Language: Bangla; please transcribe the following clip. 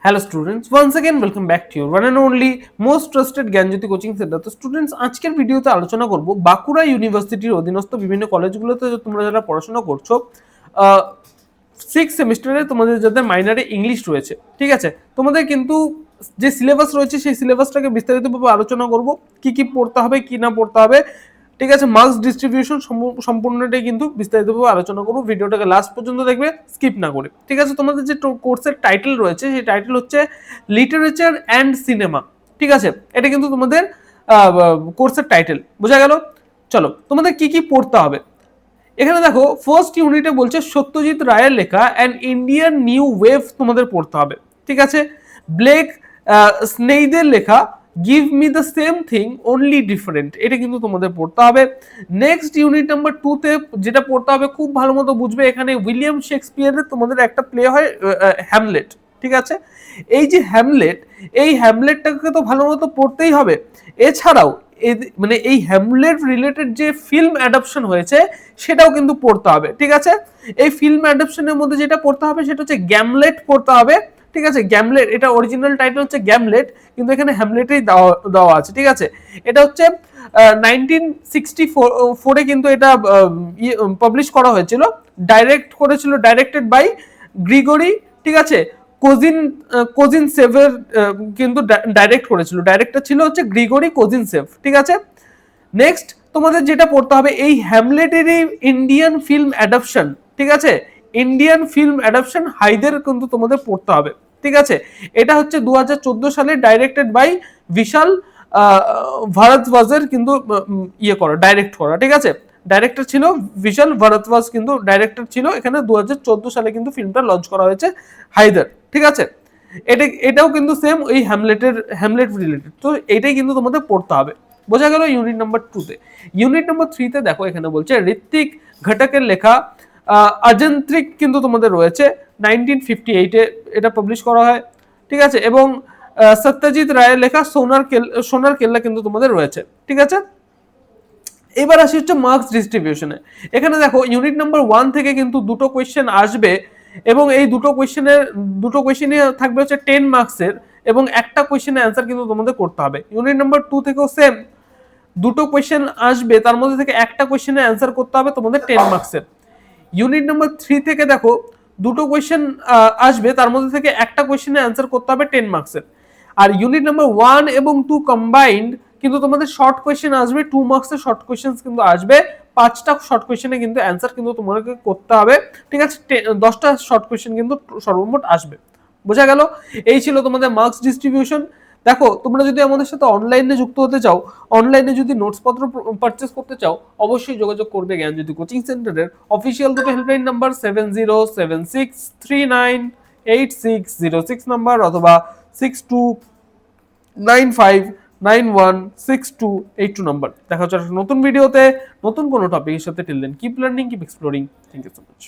Hello students, once again welcome back to your one and only most trusted Gyanjyoti coaching centre. তো স্টুডেন্টস, আজকের ভিডিওতে আলোচনা করব বাঁকুড়া ইউনিভার্সিটির অধীনস্থ বিভিন্ন কলেজগুলোতে তোমরা যারা পড়াশোনা করছো, সিক্স সেমিস্টারে তোমাদের যাদের মাইনারে ইংলিশ রয়েছে, ঠিক আছে, তোমাদের কিন্তু যে সিলেবাস রয়েছে সেই সিলেবাসটাকে বিস্তারিতভাবে আলোচনা করব, কি কি পড়তে হবে কি না পড়তে হবে, ঠিক আছে, মার্কস ডিস্ট্রিবিউশন সম্পূর্ণটাই কিন্তু বিস্তারিতভাবে আলোচনা করব। ভিডিওটাকে লাস্ট পর্যন্ত দেখবে, স্কিপ না করে, ঠিক আছে। তোমাদের যে কোর্সের টাইটেল রয়েছে সেই টাইটেল হচ্ছে লিটারেচার অ্যান্ড সিনেমা, ঠিক আছে, এটা কিন্তু তোমাদের কোর্সের টাইটেল, বোঝা গেল। চলো, তোমাদের কি কি পড়তে হবে এখানে দেখো। ফার্স্ট ইউনিটে বলছে সত্যজিৎ রায়ের লেখা অ্যান ইন্ডিয়ান নিউ ওয়েভ তোমাদের পড়তে হবে, ঠিক আছে। ব্লেক স্নেইদের লেখা give me the same thing only different, এটা কিন্তু তোমাদের পড়তে হবে। নেক্সট ইউনিট নাম্বার 2 তে যেটা পড়তে হবে, খুব ভালো মতো বুঝবে, এখানে উইলিয়াম শেক্সপিয়ারের তোমাদের একটা প্লে হয় হ্যামলেট, ঠিক আছে। এই যে হ্যামলেট, এই হ্যামলেটটাকে তো ভালো মতো পড়তেই হবে। এছাড়াও মানে এই হ্যামলেট রিলেটেড যে ফিল্ম অ্যাডাপশন হয়েছে সেটাও কিন্তু পড়তে হবে, ঠিক আছে। এই ফিল্ম অ্যাডাপশনের মধ্যে যেটা পড়তে হবে সেটা হচ্ছে গ্যামলেট পড়তে হবে, ঠিক আছে। গ্যামলেট, এটা অরিজিনাল টাইটেল হচ্ছে গ্যামলেট, কিন্তু এখানে হ্যামলেটেই দেওয়া আছে, ঠিক আছে। এটা হচ্ছে 1964 কিন্তু এটা পাবলিশ করা হয়েছিল, ডাইরেক্টেড বাই গ্রিগরি, ঠিক আছে। কোজিন সেভের কিন্তু ডাইরেক্ট করেছিল, ডাইরেক্টর ছিল হচ্ছে গ্রিগরি কোজিন সেভ, ঠিক আছে। নেক্সট তোমাদের যেটা পড়তে হবে, এই হ্যামলেটেরই ইন্ডিয়ান ফিল্ম অ্যাডাপশন, ঠিক আছে, ইন্ডিয়ান ফিল্ম অ্যাডাপশন হাইদের কিন্তু তোমাদের পড়তে হবে, ঠিক আছে। এটা হচ্ছে 2014 সালে ডাইরেক্টেড বাই বিশাল ভারদ্বাজের কিন্তু ডাইরেক্ট করা, ঠিক আছে। ডাইরেক্টর ছিল বিশাল ভারদ্বাজ, কিন্তু ডাইরেক্টর ছিল এখানে 2014 সালে কিন্তু ফিল্মটা লঞ্চ করা হয়েছে হায়দার, ঠিক আছে। এটাও কিন্তু সেম ওই হ্যামলেট রিলেটেড, তো এটাই কিন্তু তোমাদের পড়তে হবে, বোঝা গেল ইউনিট নাম্বার 2 তে। ইউনিট নাম্বার 3 তে দেখো, এখানে বলছে ঋত্বিক ঘটকের লেখা অজন্ত্রিক কিন্তু তোমাদের রয়েছে, 1958 এ এটা পাবলিশ করা হয়, ঠিক আছে। এবং সত্যজিৎ রায়ের লেখা সোনার কেল্লা কিন্তু তোমাদের রয়েছে, ঠিক আছে। এবার আসি হচ্ছে মার্কস ডিস্ট্রিবিউশনে। এখানে দেখো ইউনিট নাম্বার 1 থেকে কিন্তু দুটো কোয়েশ্চেন আসবে, এবং এই দুটো কোয়েশ্চেনে থাকবে হচ্ছে 10 মার্কসের, এবং একটা কোয়েশ্চেনের অ্যান্সার কিন্তু তোমাদের করতে হবে। ইউনিট নাম্বার 2 থেকেও সেম, দুটো কোয়েশ্চেন আসবে, তার মধ্যে থেকে একটা কোয়েশ্চেনের অ্যান্সার করতে হবে তোমাদের 10 মার্কসের। ইউনিট নাম্বার 3 থেকে দেখো দুটো কোয়েশ্চেন আসবে, তার মধ্যে থেকে একটা কোয়েশ্চেনের অ্যান্সার করতে হবে 10 মার্কসের। আর ইউনিট নাম্বার 1 এবং 2 কম্বাইন্ড কিন্তু তোমাদের শর্ট কোয়েশ্চেন আসবে, 2 মার্কসের শর্ট কোয়েশ্চেন কিন্তু আসবে, 5টা শর্ট কোয়েশ্চেনে কিন্তু অ্যান্সার কিন্তু তোমাদেরকে করতে হবে, ঠিক আছে। 10টা শর্ট কোয়েশ্চেন কিন্তু সর্বমোট আসবে, বোঝা গেল। এই ছিল তোমাদের মার্কস ডিস্ট্রিবিউশন। দেখো, তোমরা যদি আমাদের সাথে অনলাইনে যুক্ত হতে চাও, অনলাইনে যদি নোটস পত্র পারচেজ করতে চাও, অবশ্যই যোগাযোগ করবে জ্ঞানজ্যোতি কোচিং সেন্টারের অফিসিয়াল দুটো হেল্পলাইন নাম্বার 7076398606 নাম্বার, অথবা 6295916282 নাম্বার। দেখা হচ্ছে নতুন ভিডিওতে নতুন কোনো টপিকের সাথে। Till then keep learning, keep exploring. Thank you so much.